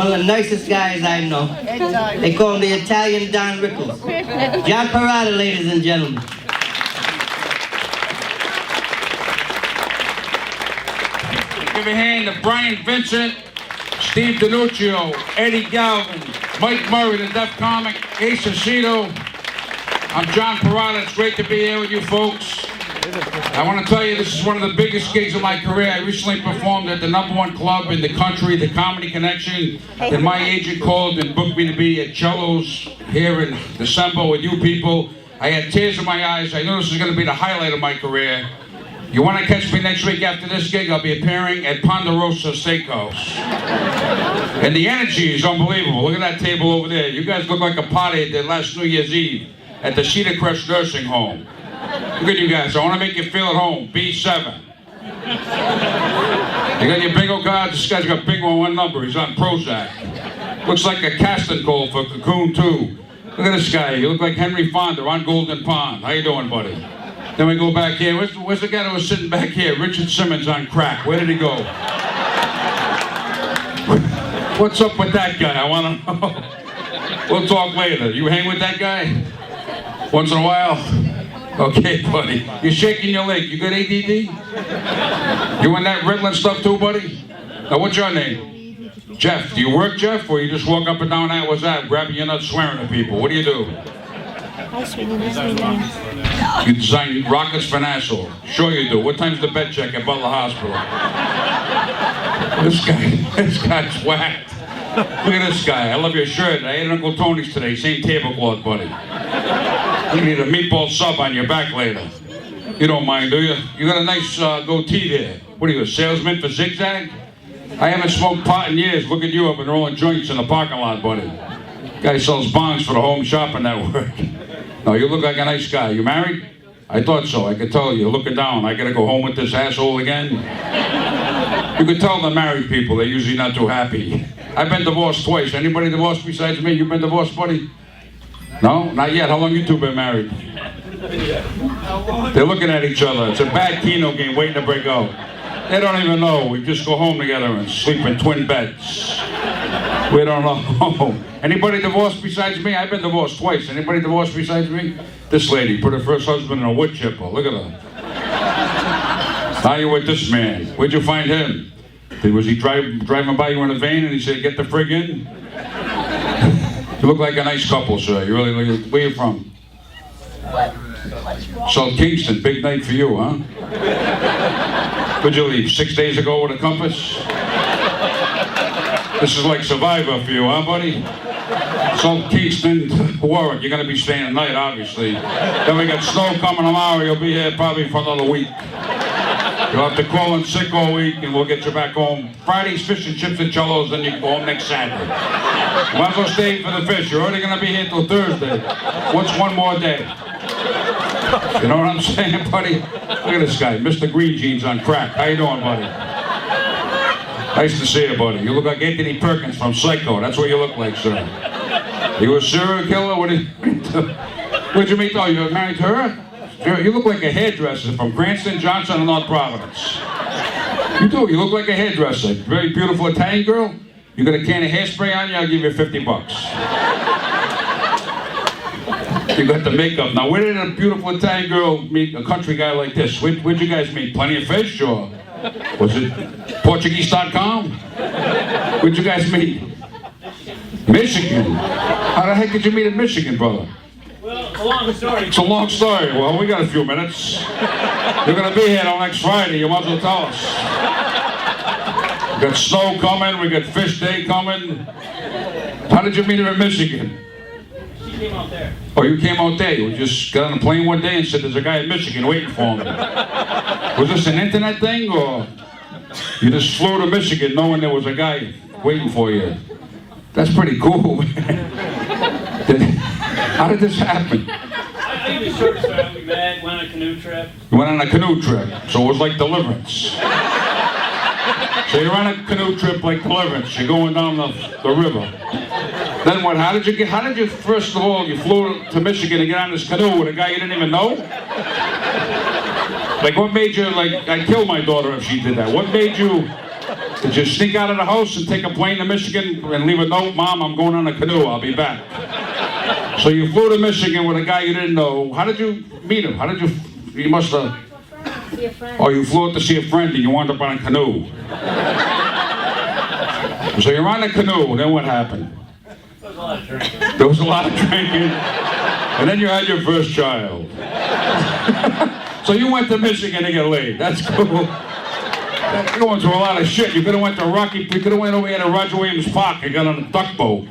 One of the nicest guys I know. They call him the Italian Don Rickles. John Perrotta, ladies and gentlemen. Give a hand to Brian Vincent, Steve DiNuccio, Eddie Galvin, Mike Murray, the Deaf Comic, Ace Aceto. I'm John Perrotta. It's great to be here with you folks. I want to tell you, this is one of the biggest gigs of my career. I recently performed at the #1 club in the country, the Comedy Connection. Then my agent called and booked me to be at Cello's here in December with you people. I had tears in my eyes. I knew this was going to be the highlight of my career. You want to catch me next week after this gig? I'll be appearing at Ponderosa Steakhouse. And the energy is unbelievable. Look at that table over there. You guys look like a party at the last New Year's Eve at the Cedar Crest Nursing Home. Look at you guys. I want to make you feel at home. B7. You got your bingo cards? This guy's got bingo on one number. He's on Prozac. Looks like a casting call for Cocoon 2. Look at this guy. You look like Henry Fonda on Golden Pond. How you doing, buddy? Then we go back here. Where's the guy that was sitting back here? Richard Simmons on crack. Where did he go? What's up with that guy? I want to know. We'll talk later. You hang with that guy? Once in a while? Okay, buddy. You're shaking your leg. You got ADD? You in that Rickles stuff too, buddy? Now, what's your name? Jeff. Do you work, Jeff? Or you just walk up and down that? What's that? Grabbing your nuts, swearing at people. What do you do? You design rockets for NASA. Sure you do. What time's the bed check at Butler Hospital? This guy's whacked. Look at this guy. I love your shirt. I ate at Uncle Tony's today. Same tablecloth, buddy. You need a meatball sub on your back later. You don't mind, do you? You got a nice goatee there. What are you, a salesman for Zigzag? I haven't smoked pot in years. Look at you up and rolling joints in the parking lot, buddy. Guy sells bongs for the Home Shopping Network. No, you look like a nice guy. You married? I thought so. I could tell you. You're looking down. I gotta go home with this asshole again. You could tell the married people. They're usually not too happy. I've been divorced twice. Anybody divorced besides me? You been divorced, buddy? No? Not yet. How long you two been married? They're looking at each other. It's a bad Keno game waiting to break out. They don't even know. We just go home together and sleep in twin beds. We don't know. Anybody divorced besides me? I've been divorced twice. Anybody divorced besides me? This lady put her first husband in a wood chipper. Look at her. Now you're with this man. Where'd you find him? Was he driving by you in a van and he said, get the frig in? You look like a nice couple, sir. You really look. Where you from? South Kingston. Big night for you, huh? Where'd you leave? 6 days ago with a compass? This is like Survivor for you, huh, buddy? South Kingston, Warwick. You're going to be staying at night, obviously. Then we got snow coming tomorrow. You'll be here probably for another week. You'll have to call in sick all week, and we'll get you back home. Friday's fish and chips and cellos, then you can go home next Saturday. You might as well stay for the fish. You're already going to be here till Thursday. What's one more day? You know what I'm saying, buddy? Look at this guy, Mr. Green Jeans on crack. How you doing, buddy? Nice to see you, buddy. You look like Anthony Perkins from Psycho. That's what you look like, sir. You a serial killer? What did where'd you meet? Oh, you married to her? You look like a hairdresser from Cranston, Johnson, and North Providence. You do. You look like a hairdresser. Very beautiful Italian girl. You got a can of hairspray on you, I'll give you $50. You got the makeup. Now, where did a beautiful Italian girl meet a country guy like this? Where'd you guys meet? Plenty of Fish, or was it Portuguese.com? Where'd you guys meet? Michigan. How the heck did you meet in Michigan, brother? Well, a long story. It's a long story. Well, we got a few minutes. You're going to be here till next Friday. You might as well tell us. We got snow coming. We got fish day coming. How did you meet her in Michigan? She came out there. Oh, you came out there. You just got on a plane one day and said, there's a guy in Michigan waiting for me. Was this an internet thing, or you just flew to Michigan knowing there was a guy waiting for you? That's pretty cool, man. How did this happen? I think it's short story. We met, went on a canoe trip. You went on a canoe trip, so it was like Deliverance. So you're on a canoe trip like Deliverance. You're going down the river. Then what? How did you, first of all, you flew to Michigan to get on this canoe with a guy you didn't even know? Like, what made you, like, I'd kill my daughter if she did that. What made you Did you sneak out of the house and take a plane to Michigan and leave a note? Mom, I'm going on a canoe. I'll be back. So you flew to Michigan with a guy you didn't know. How did you meet him? How did you must have... Oh, you flew out to see a friend and you wound up on a canoe. So you're on a canoe, then what happened? There was a lot of drinking. And then you had your first child. So you went to Michigan to get laid. That's cool. You're going through a lot of shit. You could have went to you could have went over here to Roger Williams Park and got on a duck boat.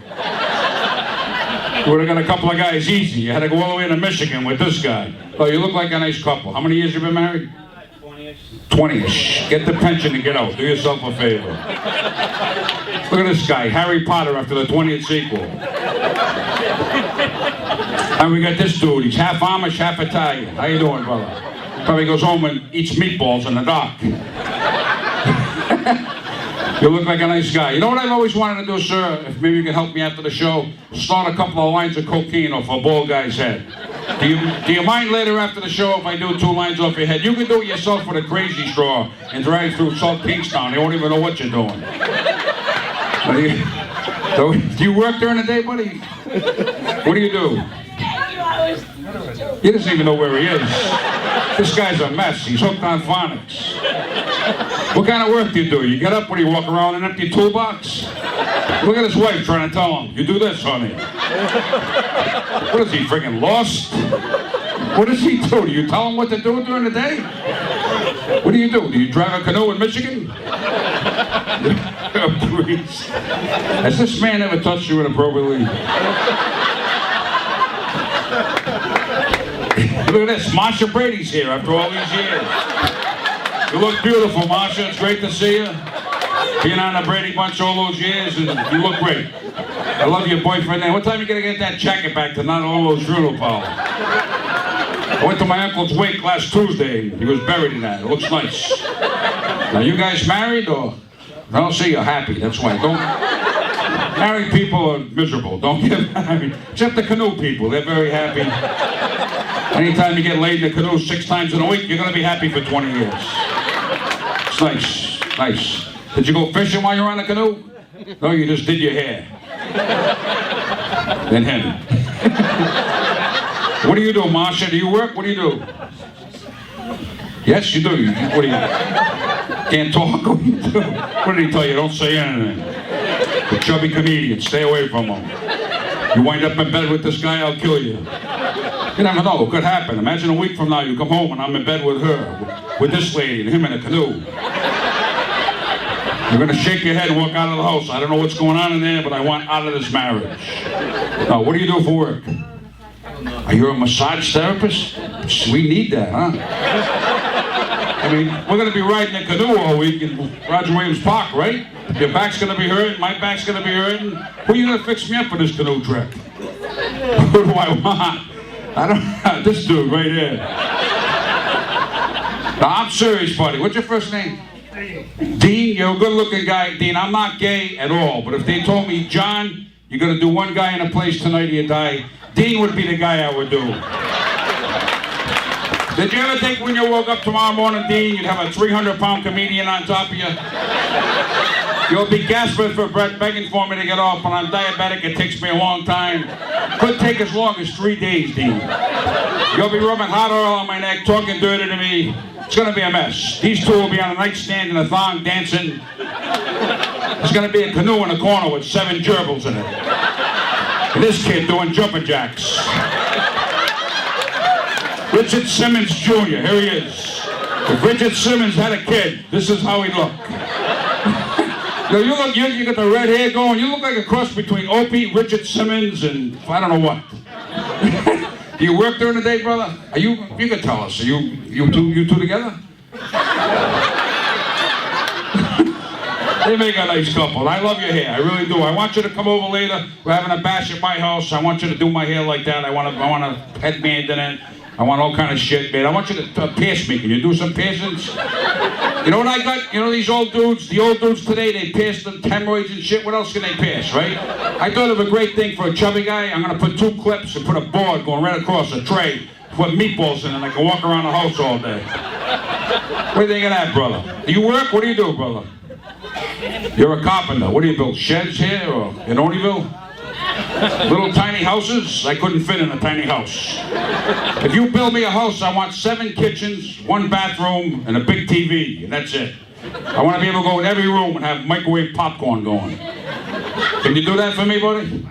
You would have got a couple of guys easy. You had to go all the way to Michigan with this guy. Oh, you look like a nice couple. How many years you been married? 20-ish. 20-ish. Get the pension and get out. Do yourself a favor. Look at this guy, Harry Potter after the 20th sequel. And we got this dude. He's half Amish, half Italian. How you doing, brother? Probably goes home and eats meatballs in the dock. You look like a nice guy. You know what I've always wanted to do, sir? If maybe you can help me after the show, start a couple of lines of cocaine off a bald guy's head. Do you mind later after the show if I do 2 lines off your head? You can do it yourself with a crazy straw and drive through South Kingstown. They won't even know what you're doing. Do you work during the day, buddy? What do you do? He doesn't even know where he is. This guy's a mess. He's hooked on phonics. What kind of work do you do? You get up when you walk around an empty toolbox? Look at his wife trying to tell him, you do this, honey. What is he, friggin' lost? What does he do? Do you tell him what to do during the day? What do? Do you drive a canoe in Michigan? Please. Has this man ever touched you inappropriately? Look at this, Masha Brady's here after all these years. You look beautiful, Masha. It's great to see you. Being on the Brady Bunch all those years, and you look great. I love your boyfriend there. What time are you going to get that jacket back to not all those funeral parlors? I went to my uncle's wake last Tuesday. He was buried in that. It looks nice. Now, you guys married, or? I don't see you're happy. That's why. Married people are miserable. Don't get married. Except the canoe people. They're very happy. Anytime you get laid in a canoe 6 times in a week, you're going to be happy for 20 years. It's nice. Nice. Did you go fishing while you were on the canoe? No, you just did your hair. Then him. What do you do, Masha? Do you work? What do you do? Yes, you do. What do you do? Can't talk? What do you do? What did he tell you? Don't say anything. The chubby comedian. Stay away from him. You wind up in bed with this guy, I'll kill you. You never know. It could happen. Imagine a week from now you come home and I'm in bed with her, with this lady and him in a canoe. You're going to shake your head and walk out of the house. I don't know what's going on in there, but I want out of this marriage. Now, what do you do for work? Are you a massage therapist? We need that, huh? I mean, we're going to be riding a canoe all week in Roger Williams Park, right? Your back's going to be hurting, my back's going to be hurting. Who are you going to fix me up for this canoe trip? Who do I want? I don't know. This dude right here. Now, I'm serious, buddy. What's your first name? Dean, you're a good-looking guy. Dean, I'm not gay at all, but if they told me, John, you're going to do one guy in a place tonight or you die, Dean would be the guy I would do. Did you ever think when you woke up tomorrow morning, Dean, you'd have a 300-pound comedian on top of you? You'll be gasping for breath, begging for me to get off. When I'm diabetic, it takes me a long time. Could take as long as 3 days, Dean. You'll be rubbing hot oil on my neck, talking dirty to me. It's going to be a mess. These two will be on a nightstand in a thong dancing. There's going to be a canoe in the corner with 7 gerbils in it. And this kid doing jumping jacks. Richard Simmons Jr., here he is. If Richard Simmons had a kid, this is how he'd look. You got the red hair going. You look like a cross between Opie, Richard Simmons, and I don't know what. Do you work during the day, brother? You can tell us. Are you two together? They make a nice couple. I love your hair. I really do. I want you to come over later. We're having a bash at my house. I want you to do my hair like that. I want a headband in it. I want all kind of shit, man. I want you to pierce me. Can you do some piercings? You know what I got? You know these old dudes? The old dudes today, they pierce the hemorrhoids and shit. What else can they pierce, right? I thought of a great thing for a chubby guy. I'm going to put 2 clips and put a board going right across a tray. Put meatballs in it and I can walk around the house all day. What do you think of that, brother? Do you work? What do you do, brother? You're a carpenter. What do you build? Sheds here or in Oneyville? Little tiny houses? I couldn't fit in a tiny house. If you build me a house, I want 7 kitchens, 1 bathroom, and a big TV, and that's it. I want to be able to go in every room and have microwave popcorn going. Can you do that for me, buddy?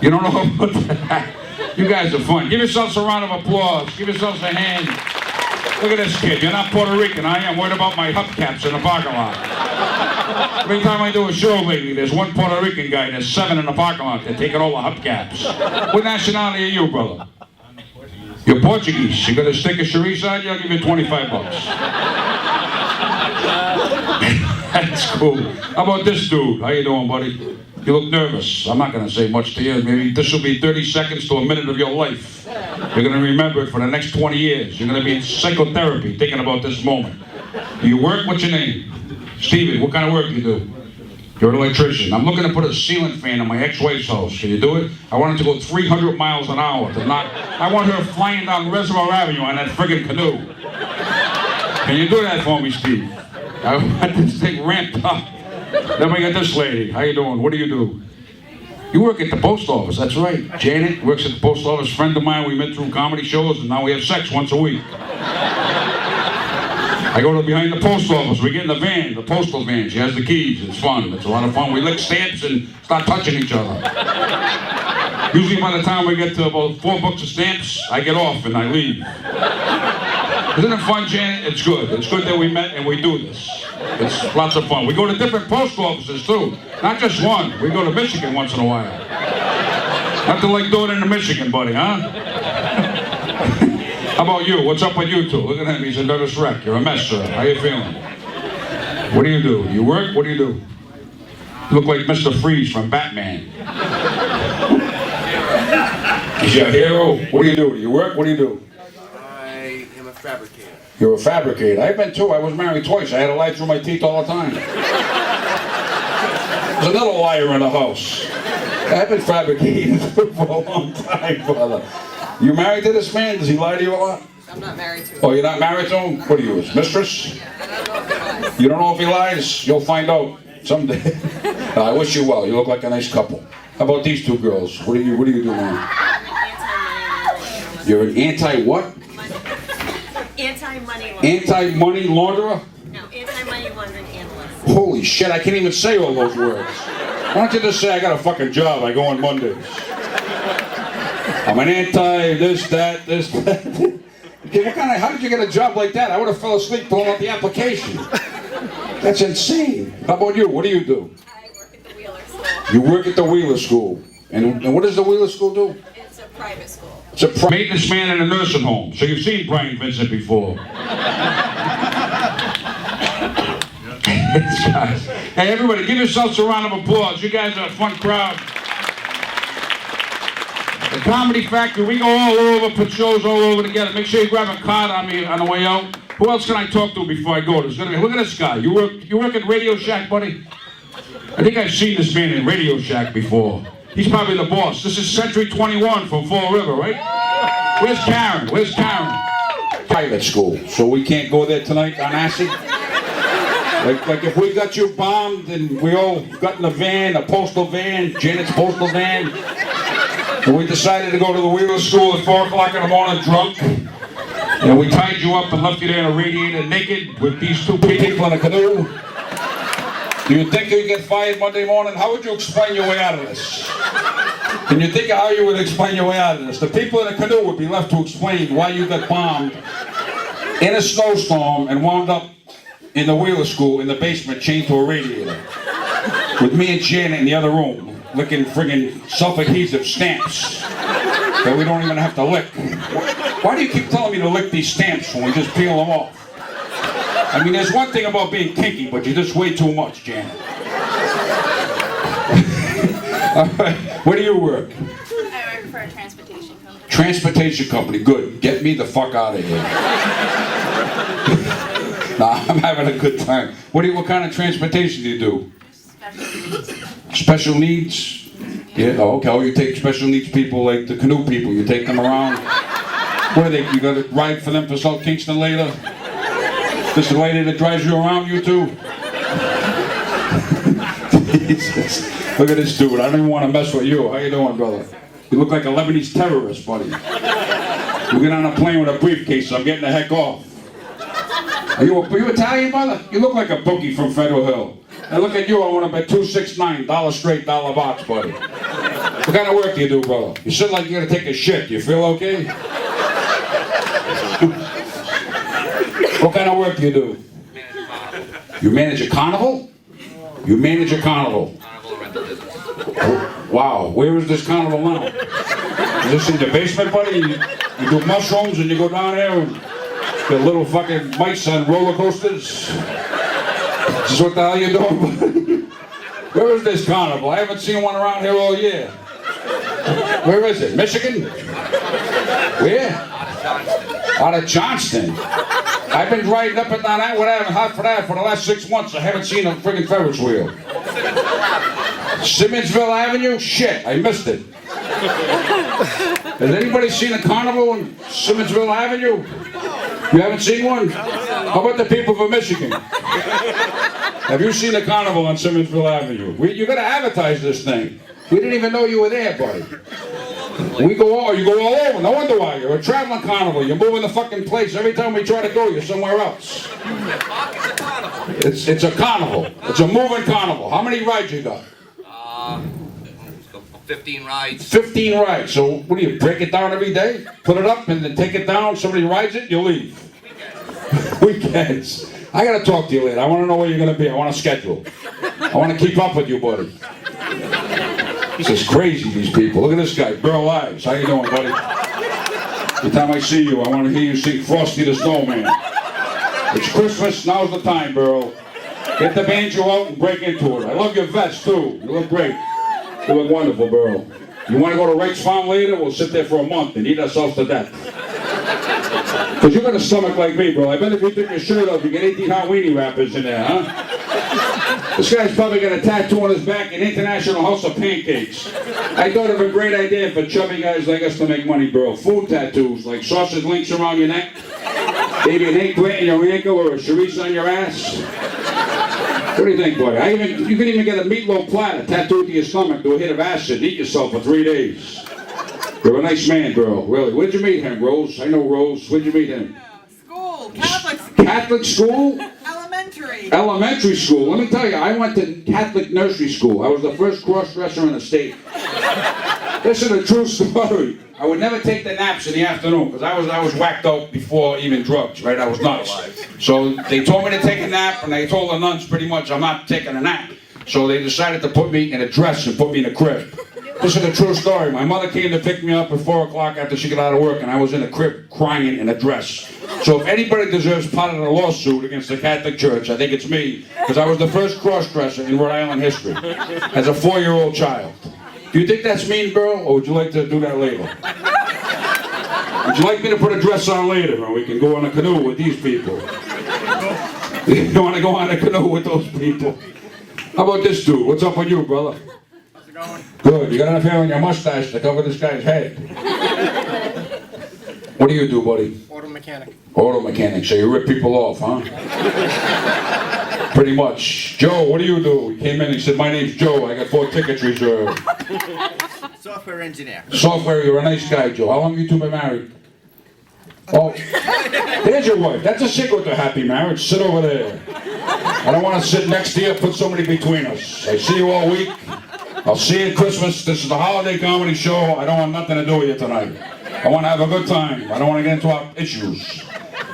You don't know about that? You guys are fun. Give yourselves a round of applause. Give yourselves a hand. Look at this kid. You're not Puerto Rican. I am worried about my hubcaps in the parking lot. Every time I do a show lately, there's 1 Puerto Rican guy and there's 7 in the parking lot. They're taking all the hubcaps. What nationality are you, brother? You're Portuguese. You got a stick of chorizo on you? I'll give you 25 bucks. That's cool. How about this dude? How you doing, buddy? You look nervous. I'm not going to say much to you. Maybe this will be 30 seconds to a minute of your life. You're going to remember it for the next 20 years. You're going to be in psychotherapy thinking about this moment. Do you work? What's your name? Steven. What kind of work do you do? You're an electrician. I'm looking to put a ceiling fan in my ex-wife's house. Can you do it? I want it to go 300 miles an hour. I want her flying down Reservoir Avenue on that friggin' canoe. Can you do that for me, Steve? I want this thing ramped up. Then we got this lady. How you doing? What do you do? You work at the post office, that's right. Janet works at the post office. Friend of mine, we met through comedy shows, and now we have sex once a week. I go to behind the post office. We get in the van, the postal van. She has the keys. It's fun. It's a lot of fun. We lick stamps and start touching each other. Usually by the time we get to about 4 books of stamps, I get off and I leave. Isn't it fun, Janet? It's good. It's good that we met and we do this. It's lots of fun. We go to different post offices, too. Not just one. We go to Michigan once in a while. Nothing like doing it in Michigan, buddy, huh? How about you? What's up with you two? Look at him. He's a nervous wreck. You're a mess, sir. How you feeling? What do you do? You work? What do you do? You look like Mr. Freeze from Batman. He's your hero. What do you do? Do you work? What do you do? I am a fabricator. You're a fabricator. I've been too. I was married twice. I had to lie through my teeth all the time. There's another liar in the house. I've been fabricating for a long time, brother. You married to this man? Does he lie to you a lot? I'm not married to him. Oh, you're not married to him? What are you, his mistress? I don't know if he lies. You don't know if he lies? You'll find out someday. No, I wish you well. You look like a nice couple. How about these 2 girls? What do you do now? You're an anti-what? Anti-money laundering. Anti-money launderer? No, anti-money laundering analyst. Holy shit, I can't even say all those words. Why don't you just say I got a fucking job, I go on Mondays. I'm an this, that. Okay, how did you get a job like that? I would have fell asleep pulling out the application. That's insane. How about you? What do you do? I work at the Wheeler School. You work at the Wheeler School. And what does the Wheeler School do? It's a private school. It's a maintenance man in a nursing home. So you've seen Brian Vincent before. Hey, everybody, give yourselves a round of applause. You guys are a fun crowd. The Comedy Factory, we go all over, put shows all over together. Make sure you grab a card on me on the way out. Who else can I talk to before I go? There's gonna be, look at this guy. You work at Radio Shack, buddy? I think I've seen this man in Radio Shack before. He's probably the boss. This is Century 21 from Fall River, right? Where's Karen? Where's Karen? Private school, so we can't go there tonight on acid? Like if we got you bombed and we all got in a van, a postal van, Janet's postal van, and we decided to go to the Wheeler School at 4 o'clock in the morning drunk, and we tied you up and left you there in a radiator naked with these 2 people in a canoe. Do you think you'd get fired Monday morning? How would you explain your way out of this? Can you think of how you would explain your way out of this? The people in the canoe would be left to explain why you got bombed in a snowstorm and wound up in the Wheeler School in the basement chained to a radiator with me and Janet in the other room licking friggin' self-adhesive stamps that we don't even have to lick. Why do you keep telling me to lick these stamps when we just peel them off? I mean, there's one thing about being kinky, but you're just way too much, Janet. All right. Where do you work? I work for a transportation company. Transportation company, good. Get me the fuck out of here. Nah, I'm having a good time. What kind of transportation do you do? Special needs? Yeah, oh, okay. Oh, you take special needs people like the canoe people. You take them around. What are they? You got to ride for them for South Kingston later? This lady that drives you around, you two? Jesus. Look at this dude. I don't even want to mess with you. How you doing, brother? You look like a Lebanese terrorist, buddy. You get on a plane with a briefcase, I'm getting the heck off. Are you Italian, brother? You look like a bookie from Federal Hill. I look at you, I want to bet $269, dollar straight, dollar box, buddy. What kind of work do you do, brother? You sit like you're gonna take a shit. You feel okay? What kind of work do you do? You manage a carnival? You manage a carnival. Wow, where is this carnival now? Is this in your basement, buddy? You do mushrooms and you go down there and get little fucking mice on roller coasters? Is this what the hell you doing, buddy? Where is this carnival? I haven't seen one around here all year. Where is it? Michigan? Where? Out of Johnston. I've been riding up and down that one hot for that for the last 6 months. I haven't seen a friggin' Ferris wheel. Simmonsville Avenue? Shit, I missed it. Has anybody seen a carnival in Simmonsville Avenue? You haven't seen one? How about the people from Michigan? Have you seen a carnival on Simmonsville Avenue? You gotta advertise this thing. We didn't even know you were there, buddy. You go all over. No wonder why. You're a traveling carnival. You're moving the fucking place. Every time we try to go, you're somewhere else. It's a carnival. It's a moving carnival. How many rides you got? 15 rides. 15 rides. So what do you break it down every day? Put it up and then take it down. Somebody rides it, you leave. Weekends. I gotta talk to you later. I want to know where you're gonna be. I want a schedule. I want to keep up with you, buddy. This is crazy, these people. Look at this guy, Burl Ives. How you doing, buddy? Every time I see you, I want to hear you sing Frosty the Snowman. It's Christmas, now's the time, Burl. Get the banjo out and break into it. I love your vest, too. You look great. You look wonderful, Burl. You want to go to Rick's Farm later? We'll sit there for a month and eat ourselves to death. Because you got a stomach like me, bro. I bet if you took your shirt off, you get 18 hot weenie wrappers in there, huh? This guy's probably got a tattoo on his back, an International House of Pancakes. I thought of a great idea for chubby guys like us to make money, bro. Food tattoos, like sausage links around your neck, maybe an eggplant in your ankle or a chorizo on your ass. What do you think, buddy? You can even get a meatloaf platter tattooed to your stomach, do a hit of acid, eat yourself for 3 days. You're a nice man, girl, really. Where'd you meet him, Rose? I know Rose. Where'd you meet him? School, Catholic school. Catholic school? Elementary. Elementary school. Let me tell you, I went to Catholic nursery school. I was the first cross-dresser in the state. This is a true story. I would never take the naps in the afternoon because I was whacked out before even drugs, right? I was nuts. So they told me to take a nap, and they told the nuns pretty much I'm not taking a nap. So they decided to put me in a dress and put me in a crib. This is a true story. My mother came to pick me up at 4 o'clock after she got out of work, and I was in a crib crying in a dress. So if anybody deserves part of the lawsuit against the Catholic Church, I think it's me, because I was the first cross-dresser in Rhode Island history as a 4-year-old child. Do you think that's mean, girl, or would you like to do that later? Would you like me to put a dress on later, and we can go on a canoe with these people? You want to go on a canoe with those people? How about this dude? What's up with you, brother? How's it going? Good. You got enough hair on your mustache to cover this guy's head. What do you do, buddy? Auto mechanic. Auto mechanic. So you rip people off, huh? Pretty much. Joe, what do you do? He came in and he said, my name's Joe. I got 4 tickets reserved. Software engineer. Software, you're a nice guy, Joe. How long have you two been married? Oh, there's your wife. That's a secret to happy marriage. Sit over there. I don't want to sit next to you. Put somebody between us. I see you all week. I'll see you at Christmas. This is the holiday comedy show. I don't want nothing to do with you tonight. I want to have a good time. I don't want to get into our issues.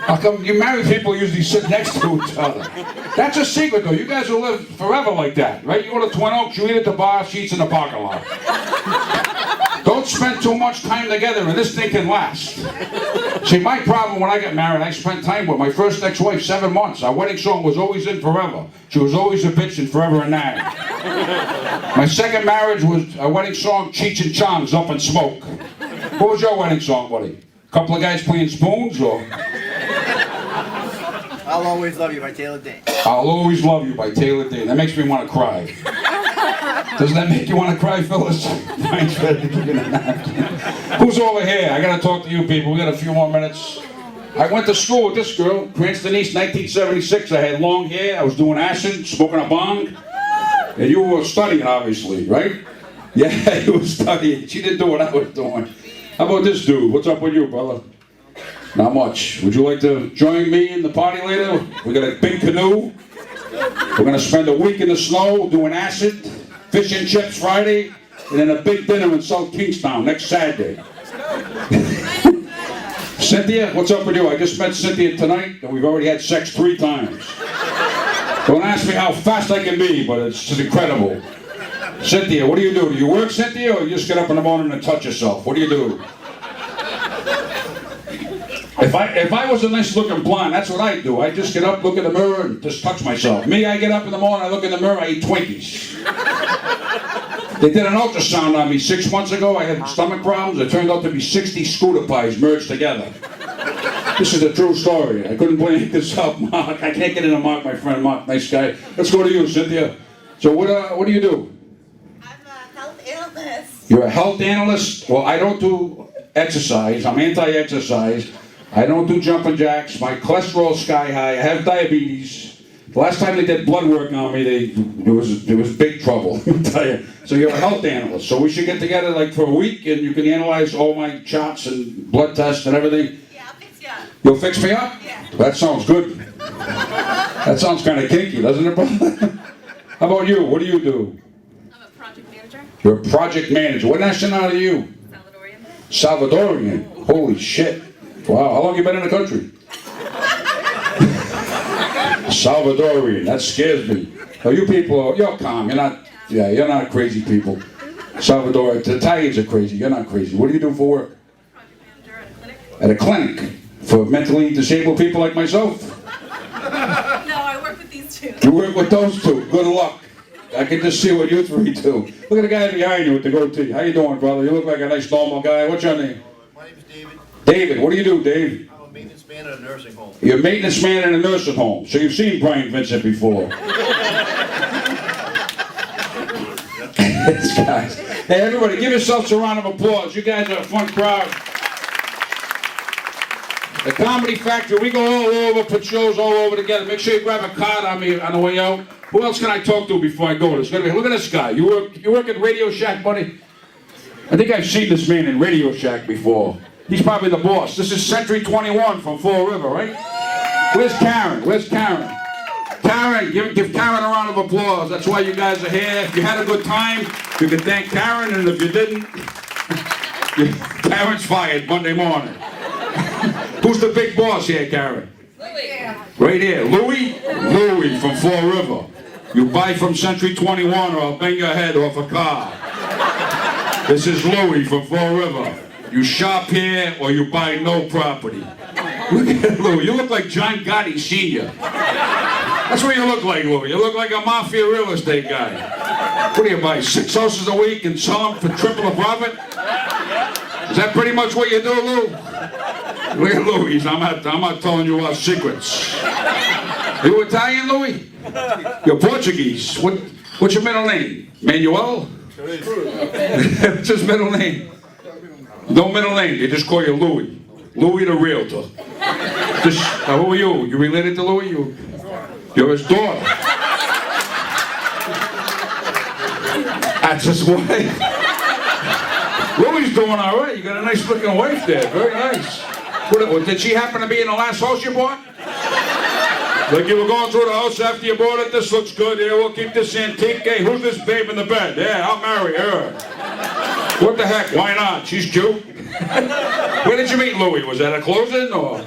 How come you married people usually sit next to each other? That's a secret, though. You guys will live forever like that, right? You go to Twin Oaks, you eat at the bar, she eats in the parking lot. Don't spend too much time together, and this thing can last. See, my problem when I got married, I spent time with my first ex-wife 7 months. Our wedding song was always in forever. She was always a bitch and forever a nag. My second marriage was a wedding song, Cheech and Chong's Up in Smoke. What was your wedding song, buddy? Couple of guys playing spoons, or? I'll Always Love You by Taylor Dayne. I'll Always Love You by Taylor Dayne. That makes me want to cry. Doesn't that make you want to cry, Phyllis? Thanks for giving a nap. Who's over here? I got to talk to you people. We got a few more minutes. I went to school with this girl, Cranston East, 1976. I had long hair. I was doing acid, smoking a bong. And you were studying, obviously, right? Yeah, you were studying. She didn't do what I was doing. How about this dude? What's up with you, brother? Not much. Would you like to join me in the party later? We got a big canoe. We're going to spend a week in the snow doing acid, fish and chips Friday, and then a big dinner in South Kingstown next Saturday. Cynthia, what's up with you? I just met Cynthia tonight, and we've already had sex 3 times. Don't ask me how fast I can be, but it's just incredible. Cynthia, what do you do? Do you work, Cynthia, or you just get up in the morning and touch yourself? What do you do? If I was a nice-looking blonde, that's what I do. I just get up, look in the mirror, and just touch myself. Me, I get up in the morning, I look in the mirror, I eat Twinkies. They did an ultrasound on me 6 months ago. I had stomach problems. It turned out to be 60 scooter pies merged together. This is a true story. I couldn't make this up, Mark. I can't get into Mark, my friend Mark, nice guy. Let's go to you, Cynthia. So what do you do? I'm a health analyst. You're a health analyst? Well, I don't do exercise. I'm anti-exercise. I don't do jumping jacks. My cholesterol's sky high. I have diabetes. The last time they did blood work on me, there was big trouble. I'll tell you. So you're a health analyst. So we should get together like for a week, and you can analyze all my charts and blood tests and everything. Yeah, I'll fix you up. You'll fix me up? Yeah. That sounds good. That sounds kind of kinky, doesn't it, brother? How about you? What do you do? I'm a project manager. You're a project manager. What nationality are you? Salvadorian. Salvadorian. Holy shit. Wow. How long you been in the country? Salvadorian. That scares me. Oh, you people, you're calm. You're not crazy people. Salvador, the Italians are crazy. You're not crazy. What do you do for work? Project manager at a clinic. At a clinic for mentally disabled people like myself. No, I work with these two. You work with those two. Good luck. I can just see what you 3 do. Look at the guy behind you with the goatee. How you doing, brother? You look like a nice normal guy. What's your name? My name's David. David. What do you do, Dave? I'm a maintenance man at a nursing home. You're a maintenance man in a nursing home. So you've seen Brian Vincent before. This guys. Hey, everybody, give yourselves a round of applause. You guys are a fun crowd. The Comedy Factory, we go all over, put shows all over together. Make sure you grab a card on me on the way out. Who else can I talk to before I go? Look at this guy. You work at Radio Shack, buddy? I think I've seen this man in Radio Shack before. He's probably the boss. This is Century 21 from Fall River, right? Where's Karen? Where's Karen? Karen, give Karen a round of applause. That's why you guys are here. If you had a good time, you can thank Karen, and if you didn't, Karen's fired Monday morning. Who's the big boss here, Karen? Louie. Right here, Louie? Louie from Fall River. You buy from Century 21 or I'll bang your head off a car. This is Louie from Fall River. You shop here or you buy no property. Look at Louie. You look like John Gotti Sr. That's what you look like, Louie. You look like a mafia real estate guy. What do you buy, 6 houses a week and sell them for triple the profit? Is that pretty much what you do, Lou? Look at Louis. I'm not telling you our secrets. Are you Italian, Louis? You're Portuguese. What's your middle name? Manuel? What's his middle name? No middle name. They just call you Louis. Louis the realtor. Who are you? You related to Louis? You're his daughter. That's his wife. Louis doing all right. You got a nice looking wife there. Very nice. Did she happen to be in the last house you bought? Like you were going through the house after you bought it? This looks good. Yeah, we'll keep this antique. Hey, who's this babe in the bed? Yeah, I'll marry her. What the heck? Why not? She's cute. Where did you meet Louis? Was that a closing or?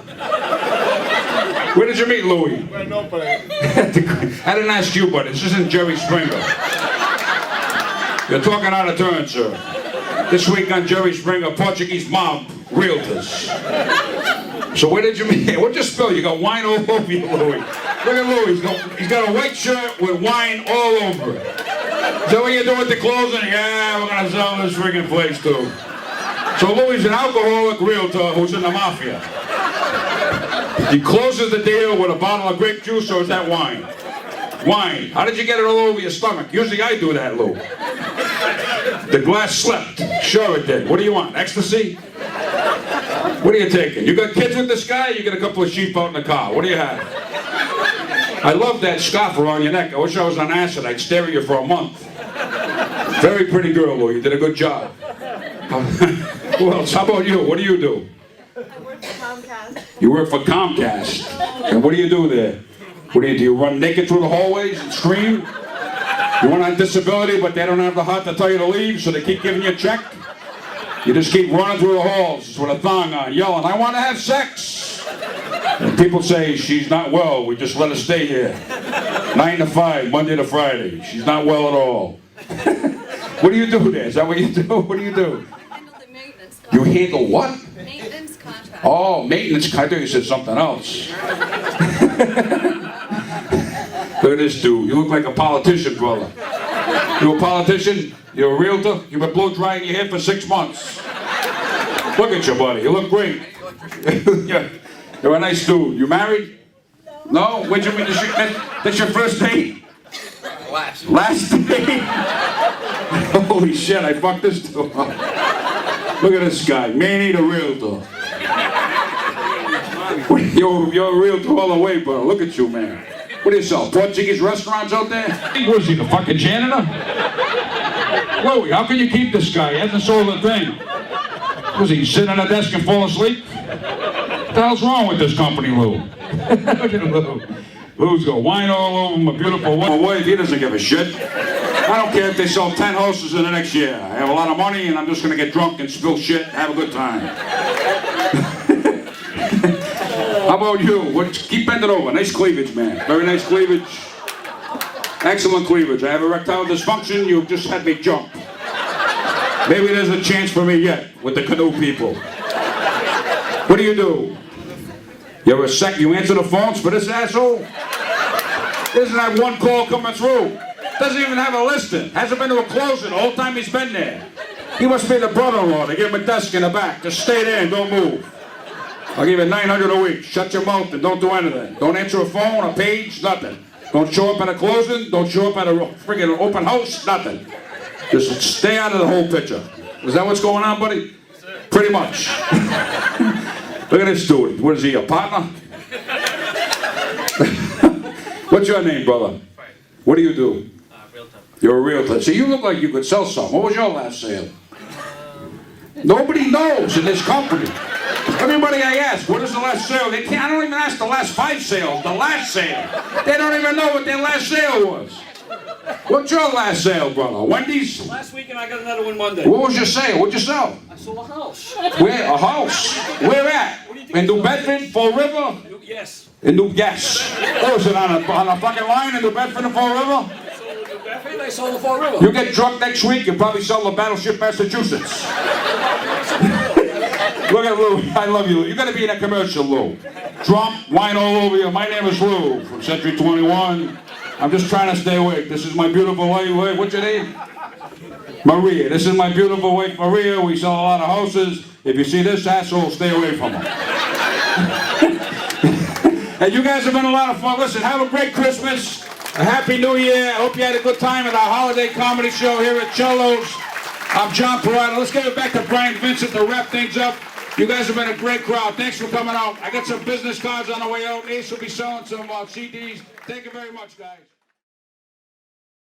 Where did you meet Louis? I know, but I didn't ask you, but this isn't Jerry Springer. You're talking out of turn, sir. This week on Jerry Springer, Portuguese mob realtors. So where did you meet? What'd you spill? You got wine all over you, Louis. Look at Louis. He's got a white shirt with wine all over it. Is that what you're doing at the closing? Yeah, we're gonna sell this friggin' place too. So Louis is an alcoholic realtor who's in the mafia. He closes the deal with a bottle of grape juice, or is that wine? Wine. How did you get it all over your stomach? Usually I do that, Lou. The glass slipped. Sure it did. What do you want? Ecstasy? What are you taking? You got kids with this guy? You got a couple of sheep out in the car. What do you have? I love that scarf around your neck. I wish I was on acid. I'd stare at you for a month. Very pretty girl, Lou. You did a good job. Who else? How about you? What do you do? I work for Comcast. You work for Comcast. And what do you do there? What do? You run naked through the hallways and scream? You went on disability, but they don't have the heart to tell you to leave, so they keep giving you a check? You just keep running through the halls with a thong on, yelling, I want to have sex! And people say, she's not well, we just let her stay here. 9 to 5, Monday to Friday. She's not well at all. What do you do there? Is that what you do? What do you do? Handle the maintenance You contract. handle what? Maintenance contract. Oh, maintenance. I thought you said something else. Look at this dude. You look like a politician, brother. You a politician? You're a realtor? You've been blow drying your hair for 6 months. Look at you, buddy. You look great. You're a nice dude. You married? No? When'd you meet? That's your first date? Last date? Holy shit, I fucked this dude up. Look at this guy. Man, ain't a realtor. You're a realtor all the way, brother. Look at you, man. What do you sell? Portuguese restaurants out there? Was he the fucking janitor? Louie, how can you keep this guy? He hasn't sold a thing. Was he sitting on a desk and fall asleep? What the hell's wrong with this company, Lou? Look at Lou. Lou's got wine all over him, a beautiful wife. He doesn't give a shit. I don't care if they sell 10 houses in the next year. I have a lot of money and I'm just going to get drunk and spill shit and have a good time. How about you? Keep bending over. Nice cleavage, man. Very nice cleavage. Excellent cleavage. I have erectile dysfunction. You just had me jump. Maybe there's a chance for me yet with the canoe people. What do? You're a sec. You answer the phones for this asshole? Doesn't have one call coming through. Doesn't even have a listing. Hasn't been to a closing the whole time he's been there. He must be the brother-in-law. They give him a desk in the back. Just stay there and don't move. I'll give you $900 a week. Shut your mouth and don't do anything. Don't answer a phone, a page, nothing. Don't show up at a closing. Don't show up at a friggin' open house, nothing. Just stay out of the whole picture. Is that what's going on, buddy? Pretty much. Look at this dude. What is he, a partner? What's your name, brother? What do you do? Realtor. You're a realtor. See, you look like you could sell something. What was your last sale? Nobody knows in this company. Everybody I ask, what is the last sale? I don't even ask the last 5 sales, the last sale. They don't even know what their last sale was. What's your last sale, brother? Wendy's? Last weekend I got another one Monday. What was your sale? What'd you sell? I sold a house. Where? A house? Where at? In New Bedford, Fall River? Yes. Yes. What was it, on a fucking line in New Bedford and Fall River? I sold the New Bedford, I sold the Fall River. You get drunk next week, you probably sell the Battleship Massachusetts. Look at Lou. I love you, Lou. You gotta be in a commercial, Lou. Drunk, wine all over you. My name is Lou from Century 21. I'm just trying to stay awake. This is my beautiful wife. What's your name? Maria. This is my beautiful wife, Maria. We sell a lot of houses. If you see this asshole, stay away from her. And you guys have been a lot of fun. Listen, have a great Christmas. A Happy New Year. I hope you had a good time at our holiday comedy show here at Cello's. I'm John Perrotta. Let's get it back to Brian Vincent to wrap things up. You guys have been a great crowd. Thanks for coming out. I got some business cards on the way out. Ace will be selling some CDs. Thank you very much, guys.